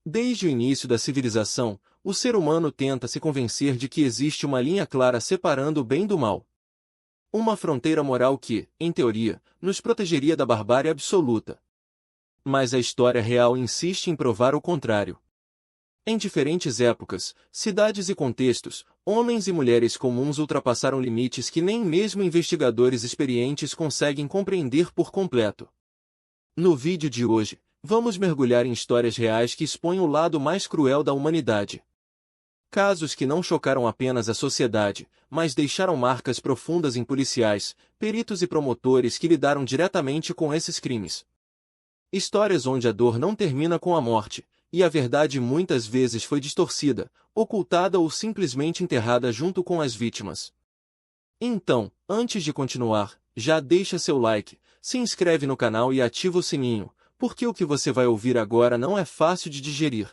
Desde o início da civilização, o ser humano tenta se convencer de que existe uma linha clara separando o bem do mal. Uma fronteira moral que, em teoria, nos protegeria da barbárie absoluta. Mas a história real insiste em provar o contrário. Em diferentes épocas, cidades e contextos, homens e mulheres comuns ultrapassaram limites que nem mesmo investigadores experientes conseguem compreender por completo. No vídeo de hoje, vamos mergulhar em histórias reais que expõem o lado mais cruel da humanidade. Casos que não chocaram apenas a sociedade, mas deixaram marcas profundas em policiais, peritos e promotores que lidaram diretamente com esses crimes. Histórias onde a dor não termina com a morte, e a verdade muitas vezes foi distorcida, ocultada ou simplesmente enterrada junto com as vítimas. Então, antes de continuar, já deixa seu like, se inscreve no canal e ativa o sininho, porque o que você vai ouvir agora não é fácil de digerir.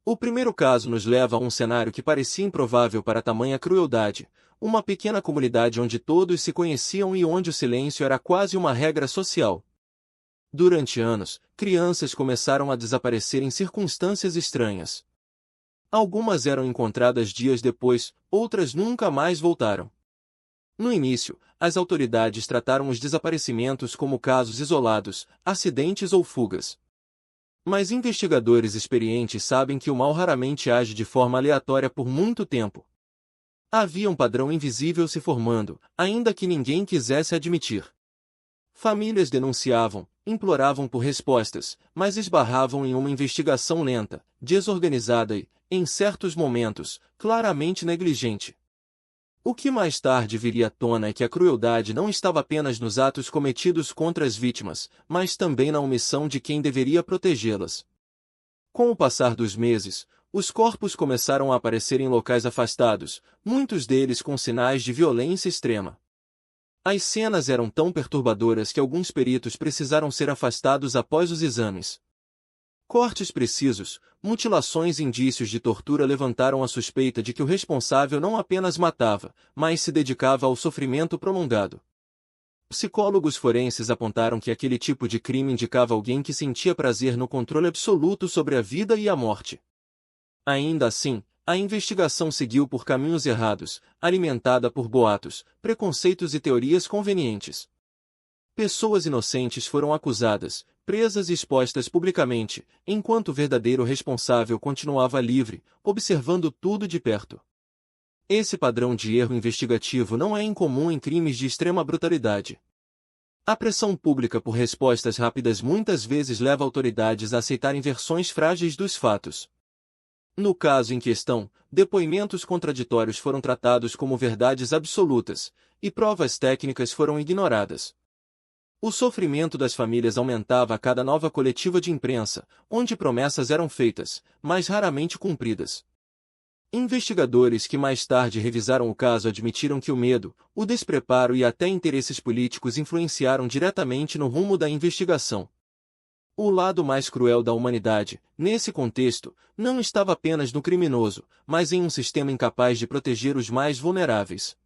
O primeiro caso nos leva a um cenário que parecia improvável para tamanha crueldade, uma pequena comunidade onde todos se conheciam e onde o silêncio era quase uma regra social. Durante anos, crianças começaram a desaparecer em circunstâncias estranhas. Algumas eram encontradas dias depois, outras nunca mais voltaram. No início, as autoridades trataram os desaparecimentos como casos isolados, acidentes ou fugas. Mas investigadores experientes sabem que o mal raramente age de forma aleatória por muito tempo. Havia um padrão invisível se formando, ainda que ninguém quisesse admitir. Famílias denunciavam, imploravam por respostas, mas esbarravam em uma investigação lenta, desorganizada e, em certos momentos, claramente negligente. O que mais tarde viria à tona é que a crueldade não estava apenas nos atos cometidos contra as vítimas, mas também na omissão de quem deveria protegê-las. Com o passar dos meses, os corpos começaram a aparecer em locais afastados, muitos deles com sinais de violência extrema. As cenas eram tão perturbadoras que alguns peritos precisaram ser afastados após os exames. Cortes precisos, mutilações e indícios de tortura levantaram a suspeita de que o responsável não apenas matava, mas se dedicava ao sofrimento prolongado. Psicólogos forenses apontaram que aquele tipo de crime indicava alguém que sentia prazer no controle absoluto sobre a vida e a morte. Ainda assim, a investigação seguiu por caminhos errados, alimentada por boatos, preconceitos e teorias convenientes. Pessoas inocentes foram acusadas, presas e expostas publicamente, enquanto o verdadeiro responsável continuava livre, observando tudo de perto. Esse padrão de erro investigativo não é incomum em crimes de extrema brutalidade. A pressão pública por respostas rápidas muitas vezes leva autoridades a aceitarem versões frágeis dos fatos. No caso em questão, depoimentos contraditórios foram tratados como verdades absolutas, e provas técnicas foram ignoradas. O sofrimento das famílias aumentava a cada nova coletiva de imprensa, onde promessas eram feitas, mas raramente cumpridas. Investigadores que mais tarde revisaram o caso admitiram que o medo, o despreparo e até interesses políticos influenciaram diretamente no rumo da investigação. O lado mais cruel da humanidade, nesse contexto, não estava apenas no criminoso, mas em um sistema incapaz de proteger os mais vulneráveis.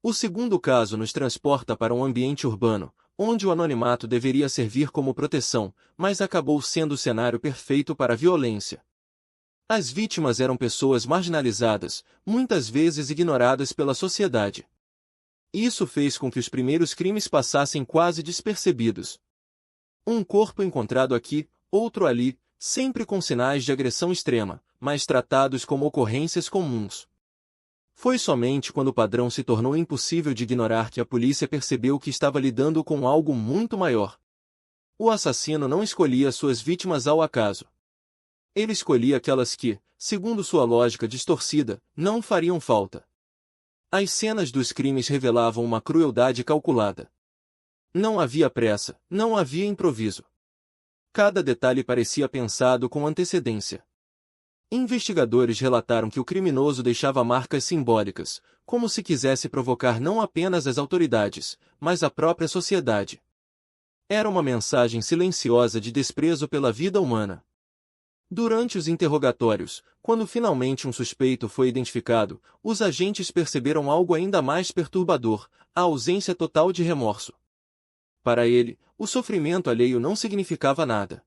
O segundo caso nos transporta para um ambiente urbano, onde o anonimato deveria servir como proteção, mas acabou sendo o cenário perfeito para a violência. As vítimas eram pessoas marginalizadas, muitas vezes ignoradas pela sociedade. Isso fez com que os primeiros crimes passassem quase despercebidos. Um corpo encontrado aqui, outro ali, sempre com sinais de agressão extrema, mas tratados como ocorrências comuns. Foi somente quando o padrão se tornou impossível de ignorar que a polícia percebeu que estava lidando com algo muito maior. O assassino não escolhia suas vítimas ao acaso. Ele escolhia aquelas que, segundo sua lógica distorcida, não fariam falta. As cenas dos crimes revelavam uma crueldade calculada. Não havia pressa, não havia improviso. Cada detalhe parecia pensado com antecedência. Investigadores relataram que o criminoso deixava marcas simbólicas, como se quisesse provocar não apenas as autoridades, mas a própria sociedade. Era uma mensagem silenciosa de desprezo pela vida humana. Durante os interrogatórios, quando finalmente um suspeito foi identificado, os agentes perceberam algo ainda mais perturbador: a ausência total de remorso. Para ele, o sofrimento alheio não significava nada.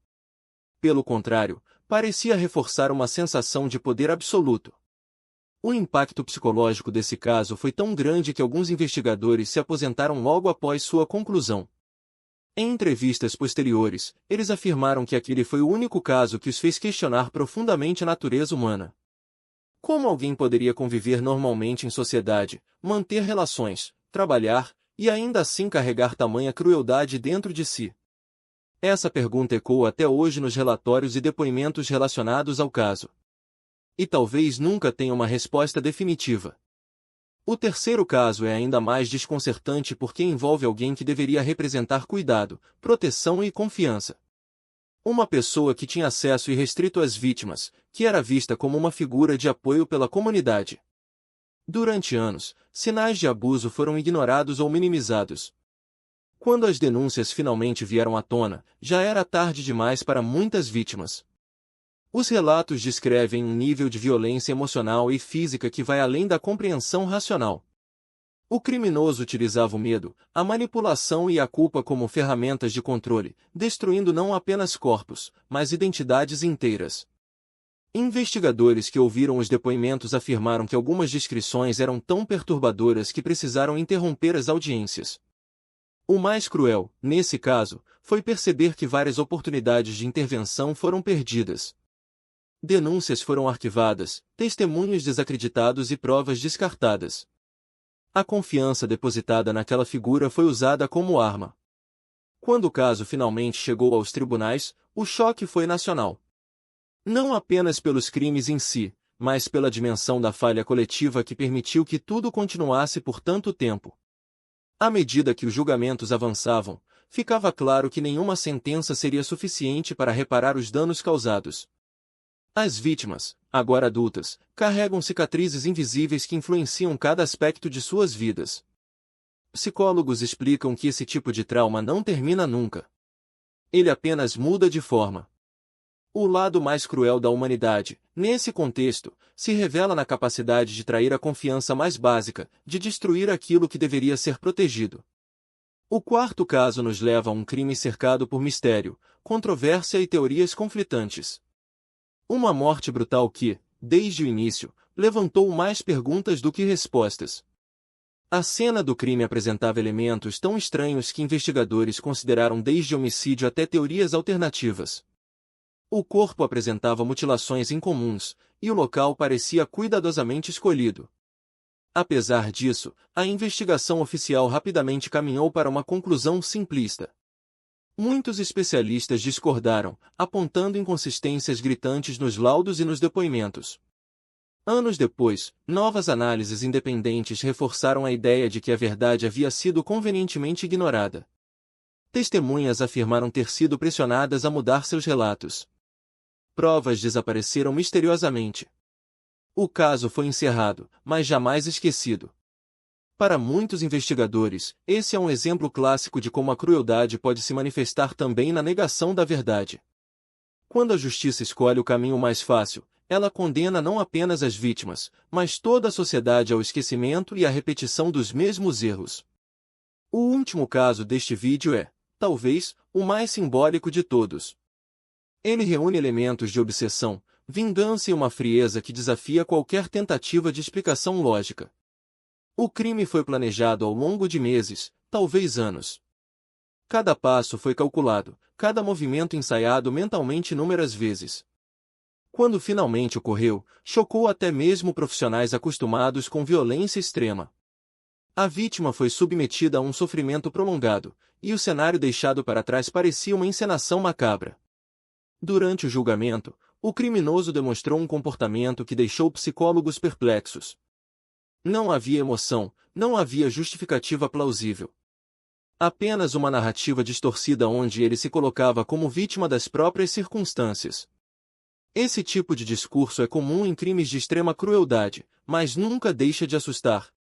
Pelo contrário, parecia reforçar uma sensação de poder absoluto. O impacto psicológico desse caso foi tão grande que alguns investigadores se aposentaram logo após sua conclusão. Em entrevistas posteriores, eles afirmaram que aquele foi o único caso que os fez questionar profundamente a natureza humana. Como alguém poderia conviver normalmente em sociedade, manter relações, trabalhar, e ainda assim carregar tamanha crueldade dentro de si? Essa pergunta ecoa até hoje nos relatórios e depoimentos relacionados ao caso. E talvez nunca tenha uma resposta definitiva. O terceiro caso é ainda mais desconcertante porque envolve alguém que deveria representar cuidado, proteção e confiança. Uma pessoa que tinha acesso irrestrito às vítimas, que era vista como uma figura de apoio pela comunidade. Durante anos, sinais de abuso foram ignorados ou minimizados. Quando as denúncias finalmente vieram à tona, já era tarde demais para muitas vítimas. Os relatos descrevem um nível de violência emocional e física que vai além da compreensão racional. O criminoso utilizava o medo, a manipulação e a culpa como ferramentas de controle, destruindo não apenas corpos, mas identidades inteiras. Investigadores que ouviram os depoimentos afirmaram que algumas descrições eram tão perturbadoras que precisaram interromper as audiências. O mais cruel, nesse caso, foi perceber que várias oportunidades de intervenção foram perdidas. Denúncias foram arquivadas, testemunhos desacreditados e provas descartadas. A confiança depositada naquela figura foi usada como arma. Quando o caso finalmente chegou aos tribunais, o choque foi nacional. Não apenas pelos crimes em si, mas pela dimensão da falha coletiva que permitiu que tudo continuasse por tanto tempo. À medida que os julgamentos avançavam, ficava claro que nenhuma sentença seria suficiente para reparar os danos causados. As vítimas, agora adultas, carregam cicatrizes invisíveis que influenciam cada aspecto de suas vidas. Psicólogos explicam que esse tipo de trauma não termina nunca. Ele apenas muda de forma. O lado mais cruel da humanidade, nesse contexto, se revela na capacidade de trair a confiança mais básica, de destruir aquilo que deveria ser protegido. O quarto caso nos leva a um crime cercado por mistério, controvérsia e teorias conflitantes. Uma morte brutal que, desde o início, levantou mais perguntas do que respostas. A cena do crime apresentava elementos tão estranhos que investigadores consideraram desde homicídio até teorias alternativas. O corpo apresentava mutilações incomuns, e o local parecia cuidadosamente escolhido. Apesar disso, a investigação oficial rapidamente caminhou para uma conclusão simplista. Muitos especialistas discordaram, apontando inconsistências gritantes nos laudos e nos depoimentos. Anos depois, novas análises independentes reforçaram a ideia de que a verdade havia sido convenientemente ignorada. Testemunhas afirmaram ter sido pressionadas a mudar seus relatos. Provas desapareceram misteriosamente. O caso foi encerrado, mas jamais esquecido. Para muitos investigadores, esse é um exemplo clássico de como a crueldade pode se manifestar também na negação da verdade. Quando a justiça escolhe o caminho mais fácil, ela condena não apenas as vítimas, mas toda a sociedade ao esquecimento e à repetição dos mesmos erros. O último caso deste vídeo é, talvez, o mais simbólico de todos. Ele reúne elementos de obsessão, vingança e uma frieza que desafia qualquer tentativa de explicação lógica. O crime foi planejado ao longo de meses, talvez anos. Cada passo foi calculado, cada movimento ensaiado mentalmente inúmeras vezes. Quando finalmente ocorreu, chocou até mesmo profissionais acostumados com violência extrema. A vítima foi submetida a um sofrimento prolongado, e o cenário deixado para trás parecia uma encenação macabra. Durante o julgamento, o criminoso demonstrou um comportamento que deixou psicólogos perplexos. Não havia emoção, não havia justificativa plausível. Apenas uma narrativa distorcida onde ele se colocava como vítima das próprias circunstâncias. Esse tipo de discurso é comum em crimes de extrema crueldade, mas nunca deixa de assustar.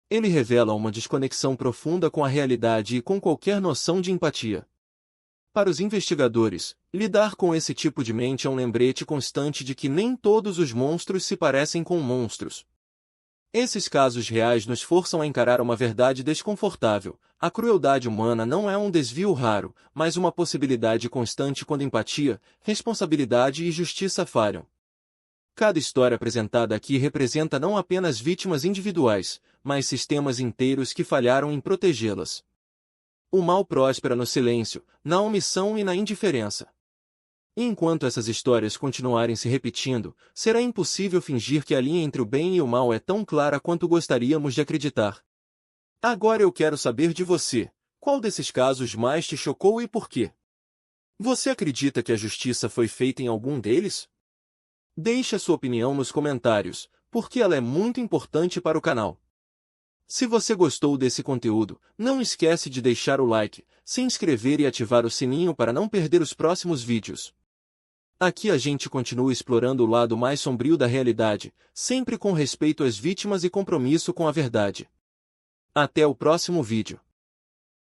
Ele revela uma desconexão profunda com a realidade e com qualquer noção de empatia. Para os investigadores, lidar com esse tipo de mente é um lembrete constante de que nem todos os monstros se parecem com monstros. Esses casos reais nos forçam a encarar uma verdade desconfortável. A crueldade humana não é um desvio raro, mas uma possibilidade constante quando empatia, responsabilidade e justiça falham. Cada história apresentada aqui representa não apenas vítimas individuais, mas sistemas inteiros que falharam em protegê-las. O mal prospera no silêncio, na omissão e na indiferença. E enquanto essas histórias continuarem se repetindo, será impossível fingir que a linha entre o bem e o mal é tão clara quanto gostaríamos de acreditar. Agora eu quero saber de você. Qual desses casos mais te chocou e por quê? Você acredita que a justiça foi feita em algum deles? Deixe a sua opinião nos comentários, porque ela é muito importante para o canal. Se você gostou desse conteúdo, não esquece de deixar o like, se inscrever e ativar o sininho para não perder os próximos vídeos. Aqui a gente continua explorando o lado mais sombrio da realidade, sempre com respeito às vítimas e compromisso com a verdade. Até o próximo vídeo.